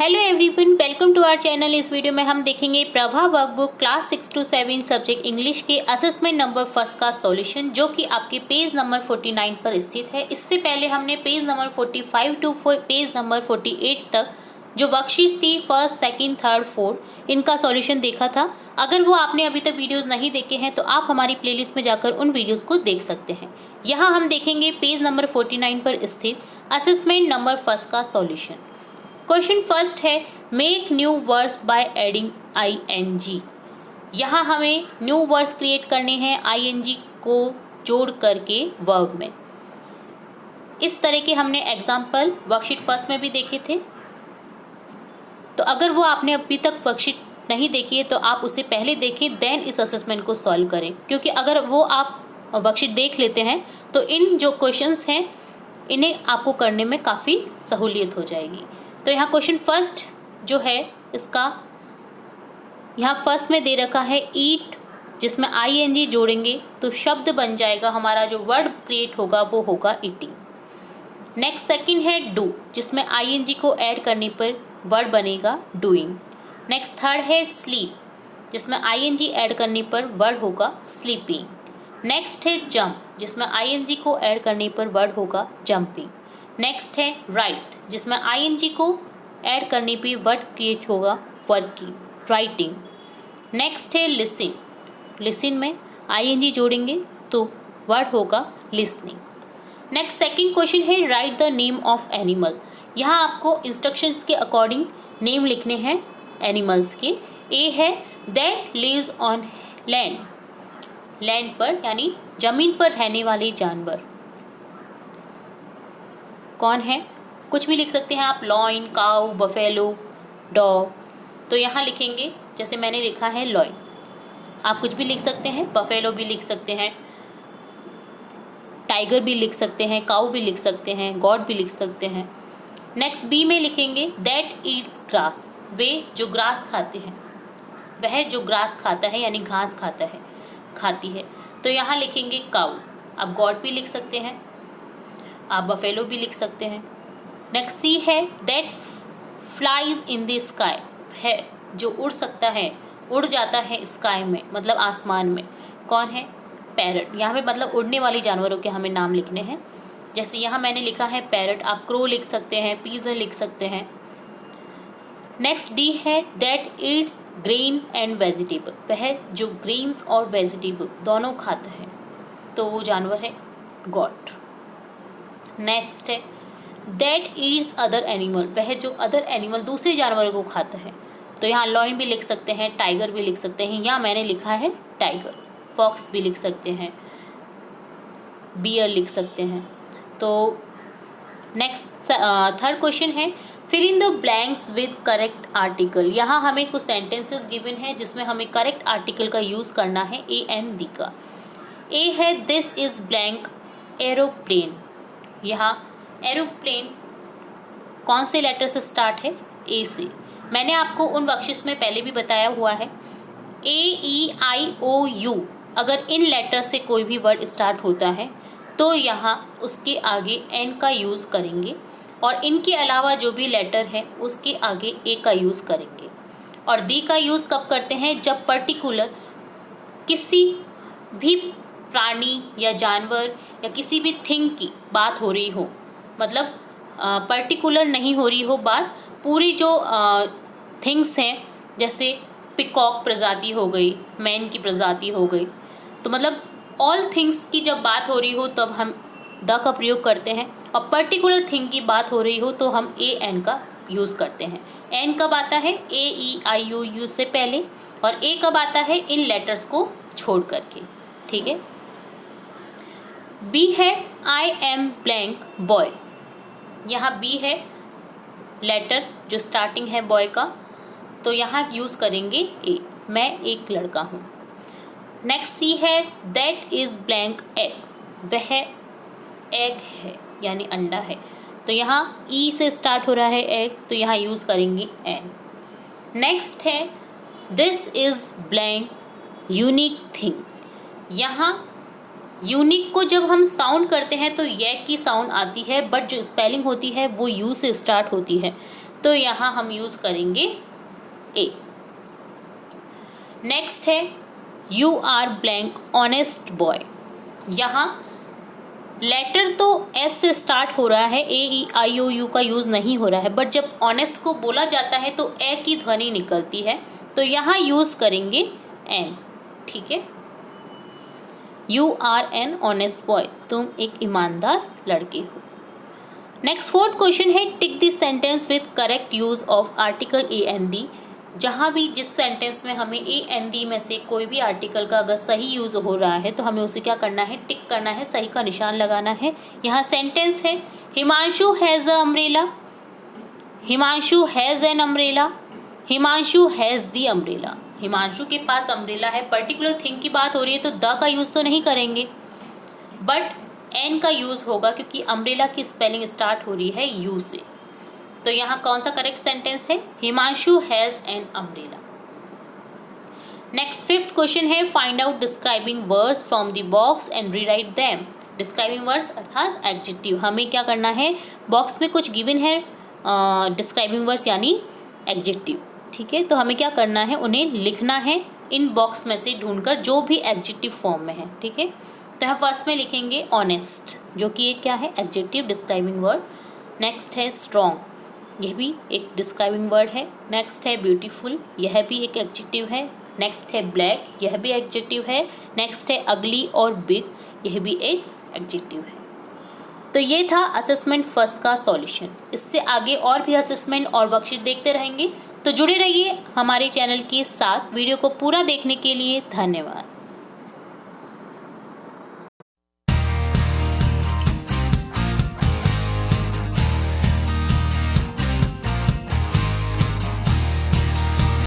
Hello everyone, welcome to our channel. इस video में हम देखेंगे Prabha workbook class 6 to 7 subject English के असेसमेंट नंबर फर्स्ट का सॉल्यूशन, जो कि आपके पेज नंबर 49 पर स्थित है। इससे पहले हमने page number 45 to page number 48 तक जो वर्कशीट थी फर्स्ट, सेकंड, थर्ड, फोर्थ, इनका सॉल्यूशन देखा था। अगर वो आपने अभी तक वीडियोस नहीं देखे हैं तो आप हमारी प्लेलिस्ट में जाकर उन वीडियोस को देख सकते हैं। यहाँ हम देखेंगे पेज नंबर 49 पर स्थित असेसमेंट नंबर फर्स्ट का सॉल्यूशन। क्वेश्चन फर्स्ट है, make new words by adding ING। यहाँ हमें न्यू वर्ड्स क्रिएट करने हैं ING को जोड़ करके वर्ब में। इस तरह के हमने एग्जाम्पल वर्कशीट फर्स्ट में भी देखे थे। तो अगर वो आपने अभी तक वर्कशीट नहीं देखी है तो आप उसे पहले देखें, देन इस असेसमेंट को सॉल्व करें, क्योंकि अगर वो आप वर्कशीट देख लेते हैं तो इन जो क्वेश्चंस हैं इन्हें आपको करने में काफ़ी सहूलियत हो जाएगी। तो यहाँ क्वेश्चन फर्स्ट जो है इसका यहाँ फर्स्ट में दे रखा है ईट, जिसमें ING जोड़ेंगे तो शब्द बन जाएगा, हमारा जो वर्ड क्रिएट होगा वो होगा ईटिंग। नेक्स्ट सेकंड है डू, जिसमें ING को ऐड करने पर वर्ड बनेगा डूइंग। नेक्स्ट थर्ड है स्लीप, जिसमें ING ऐड करने पर वर्ड होगा स्लीपिंग। नेक्स्ट है जंप, जिसमें ING को ऐड करने पर वर्ड होगा जंपिंग। नेक्स्ट है राइट, जिसमें ING को ऐड करने पे वर्ड क्रिएट होगा वर्किंग, राइटिंग। नेक्स्ट है लिसन, लिसन में ING जोड़ेंगे तो वर्ड होगा लिसनिंग। नेक्स्ट सेकंड क्वेश्चन है right the name of animal. यहाँ आपको इंस्ट्रक्शंस के अकॉर्डिंग नेम लिखने हैं एनिमल्स के। ए है that lives on land, land पर यानी जमीन पर रहने वाले जानवर कौन है, कुछ भी लिख सकते हैं आप, लॉइन, काऊ, बफेलो, डॉग। तो यहाँ लिखेंगे जैसे मैंने लिखा है लॉइन, आप कुछ भी लिख सकते हैं, बफेलो भी लिख सकते हैं, टाइगर भी लिख सकते हैं, काऊ भी लिख सकते हैं, गॉड भी लिख सकते हैं। नेक्स्ट बी में लिखेंगे दैट ईट्स ग्रास, वे जो ग्रास खाते हैं, वह जो ग्रास खाता है यानी घास खाता है, खाती है। तो यहाँ लिखेंगे काऊ, आप गॉड भी लिख सकते हैं, आप बफेलो भी लिख सकते हैं। नेक्स्ट सी है that flies in the sky, है जो उड़ सकता है, उड़ जाता है स्काई में मतलब आसमान में, कौन है, पैरट। यहाँ पे मतलब उड़ने वाले जानवरों के हमें नाम लिखने हैं। जैसे यहाँ मैंने लिखा है पैरट, आप क्रो लिख सकते हैं, पीजन लिख सकते हैं। नेक्स्ट डी है that eats grain and vegetable, वह जो ग्रेन्स और वेजिटेबल दोनों खाता है तो वो जानवर है गॉट। नेक्स्ट है दैट ईट्स अदर एनिमल, वह जो अदर एनिमल दूसरे जानवरों को खाता है। तो यहाँ लॉइन भी लिख सकते हैं, टाइगर भी लिख सकते हैं, यहाँ मैंने लिखा है टाइगर। फॉक्स भी लिख सकते हैं, बियर लिख सकते हैं। तो नेक्स्ट थर्ड क्वेश्चन है fill in the blanks with correct article. यहाँ हमें कुछ सेंटेंसेस गिवन है जिसमें हमें करेक्ट आर्टिकल का यूज़ करना है AND का। ए है दिस इज़ ब्लैंक एरोप्लेन, यहाँ एरोप्लेन कौन से लेटर से स्टार्ट है, A से। मैंने आपको उन वर्कशीट्स में पहले भी बताया हुआ है AEIOU, अगर इन लेटर से कोई भी वर्ड स्टार्ट होता है तो यहाँ उसके आगे N का यूज़ करेंगे, और इनके अलावा जो भी लेटर है उसके आगे A का यूज़ करेंगे। और D का यूज़ कब करते हैं, जब पर्टिकुलर किसी भी प्राणी या जानवर या किसी भी थिंग की बात हो रही हो, मतलब पर्टिकुलर नहीं हो रही हो बात, पूरी जो थिंग्स हैं, जैसे पिकॉक प्रजाति हो गई, मैन की प्रजाति हो गई, तो मतलब ऑल थिंग्स की जब बात हो रही हो तब हम द का प्रयोग करते हैं, और पर्टिकुलर थिंग की बात हो रही हो तो हम AN का यूज़ करते हैं। N कब आता है, AEIOU से पहले, और A कब आता है, इन लेटर्स को छोड़ करके। ठीक है। B है आई एम ब्लैंक बॉय, यहाँ B है लेटर जो स्टार्टिंग है बॉय का, तो यहाँ यूज़ करेंगे A, मैं एक लड़का हूँ। नेक्स्ट C है दैट इज़ ब्लैंक एग, वह एग है यानी अंडा है, तो यहाँ E से स्टार्ट हो रहा है एग, तो यहाँ यूज़ करेंगे N। नेक्स्ट है this is blank unique thing, यहाँ यूनिक को जब हम साउंड करते हैं तो ये की साउंड आती है, बट जो स्पेलिंग होती है वो यू से स्टार्ट होती है, तो यहाँ हम यूज़ करेंगे ए। नेक्स्ट है you are blank honest boy. यहाँ लेटर तो एस से स्टार्ट हो रहा है, ए ई आई ओ यू का यूज़ नहीं हो रहा है, बट जब ऑनेस्ट को बोला जाता है तो ए की ध्वनि निकलती है, तो यहाँ यूज़ करेंगे एन। ठीक है, you are an honest boy, तुम एक ईमानदार लड़के हो। नेक्स्ट फोर्थ क्वेश्चन है tick this sentence with correct use of article a an the. जहाँ भी जिस सेंटेंस में हमें ए एन दी में से कोई भी आर्टिकल का अगर सही यूज़ हो रहा है तो हमें उसे क्या करना है, टिक करना है, सही का निशान लगाना है। यहाँ सेंटेंस है Himanshu has a umbrella, Himanshu has an umbrella, Himanshu has the umbrella. Himanshu के पास अम्ब्रेला है, पर्टिकुलर थिंग की बात हो रही है तो द का यूज़ तो नहीं करेंगे, बट एन का यूज़ होगा क्योंकि अम्ब्रेला की स्पेलिंग स्टार्ट हो रही है यू से। तो यहाँ कौन सा करेक्ट सेंटेंस है, Himanshu has an umbrella. Next fifth question है find out describing words from the box and rewrite them. Describing words अर्थात एडजेक्टिव, हमें क्या करना है, बॉक्स में कुछ गिवन है डिस्क्राइबिंग वर्ड्स यानी एडजेक्टिव। ठीक है, तो हमें क्या करना है, उन्हें लिखना है इन बॉक्स में से ढूंढकर जो भी एडजेक्टिव फॉर्म में है। ठीक है, तो हम फर्स्ट में लिखेंगे ऑनेस्ट, जो कि ये क्या है, एडजेक्टिव डिस्क्राइबिंग वर्ड। नेक्स्ट है स्ट्रॉन्ग, यह भी एक डिस्क्राइबिंग वर्ड है। नेक्स्ट है ब्यूटीफुल, यह भी एक एडजेक्टिव है। नेक्स्ट है ब्लैक, यह भी एडजेक्टिव है। नेक्स्ट है अगली और बिग, यह भी एक एडजेक्टिव है। तो ये था असेसमेंट फर्स्ट का सॉल्यूशन। इससे आगे और भी असेसमेंट और वर्कशीट देखते रहेंगे, तो जुड़े रहिए हमारे चैनल के साथ। वीडियो को पूरा देखने के लिए धन्यवाद।